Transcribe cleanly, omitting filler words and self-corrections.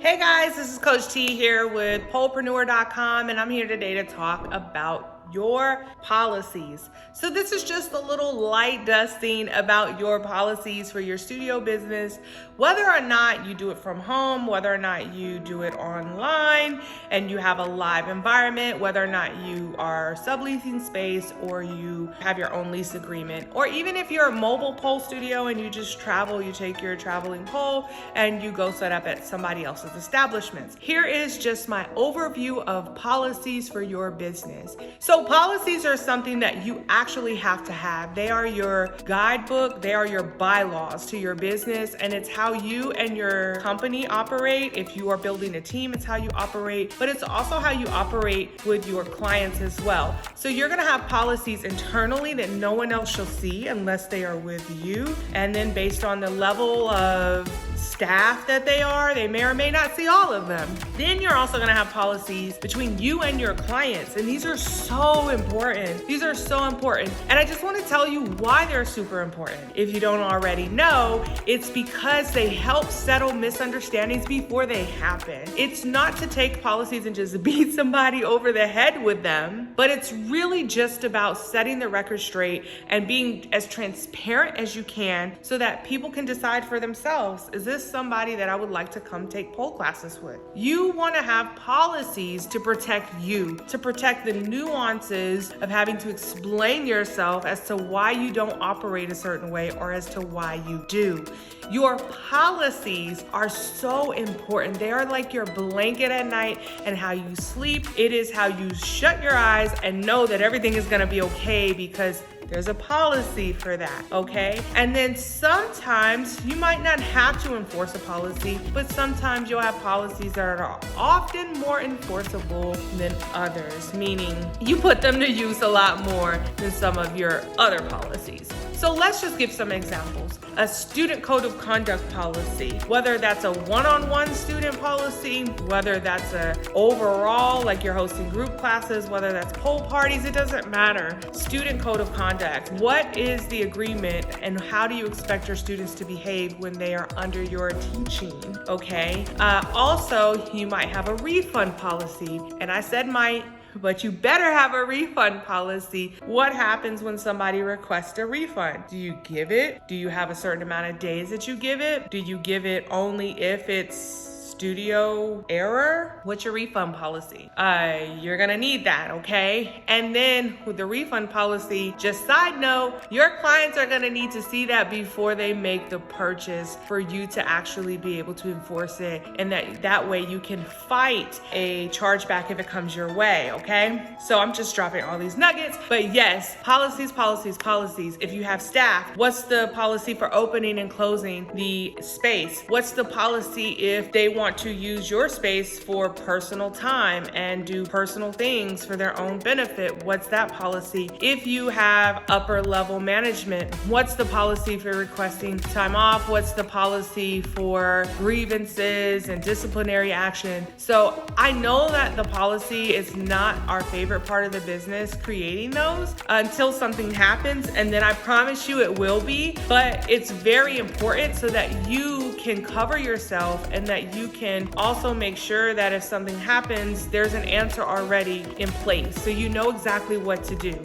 Hey guys, this is Coach T here with Polepreneur.com, and I'm here today to talk about your policies. So this is just a little light dusting about your policies for your studio business, whether or not you do it from home, whether or not you do it online and you have a live environment, whether or not you are subleasing space or you have your own lease agreement, or even if you're a mobile pole studio and you just travel, you take your traveling pole and you go set up at somebody else's establishments. Here is just my overview of policies for your business. So policies are something that you actually have to have. They are your guidebook, they are your bylaws to your business, and it's how you and your company operate. If you are building a team, it's how you operate, but it's also how you operate with your clients as well. So you're gonna have policies internally that no one else shall see unless they are with you. And then based on the level of staff that they may or may not see all of them. Then you're also gonna have policies between you and your clients, and these are so important. These are so important. And I just wanna tell you why they're super important. If you don't already know, it's because they help settle misunderstandings before they happen. It's not to take policies and just beat somebody over the head with them, but it's really just about setting the record straight and being as transparent as you can so that people can decide for themselves, is this somebody that I would like to come take pole classes with? You want to have policies to protect you, to protect the nuances of having to explain yourself as to why you don't operate a certain way or as to why you do. Your policies are so important. They are like your blanket at night and how you sleep. It is how you shut your eyes and know that everything is going to be okay because there's a policy for that, okay? And then sometimes you might not have to enforce a policy, but sometimes you'll have policies that are often more enforceable than others, meaning you put them to use a lot more than some of your other policies. So let's just give some examples. A student code of conduct policy, whether that's a one-on-one student policy, whether that's a overall, like you're hosting group classes, whether that's pole parties, it doesn't matter. Student code of conduct. What is the agreement and how do you expect your students to behave when they are under your teaching, okay? Also, you might have a refund policy, and I said might, but you better have a refund policy. What happens when somebody requests a refund? Do you give it? Do you have a certain amount of days that you give it? Do you give it only if it's studio error? What's your refund policy? You're gonna need that, okay? And then with the refund policy, just side note, your clients are gonna need to see that before they make the purchase for you to actually be able to enforce it, and that way you can fight a chargeback if it comes your way, okay? So I'm just dropping all these nuggets, but yes, policies, policies, policies. If you have staff, what's the policy for opening and closing the space? What's the policy if they want to use your space for personal time and do personal things for their own benefit? What's that policy? If you have upper level management, what's the policy for requesting time off? What's the policy for grievances and disciplinary action? So I know that the policy is not our favorite part of the business, creating those until something happens, and then I promise you it will be, but it's very important so that you can cover yourself and that you can also make sure that if something happens, there's an answer already in place. So you know exactly what to do.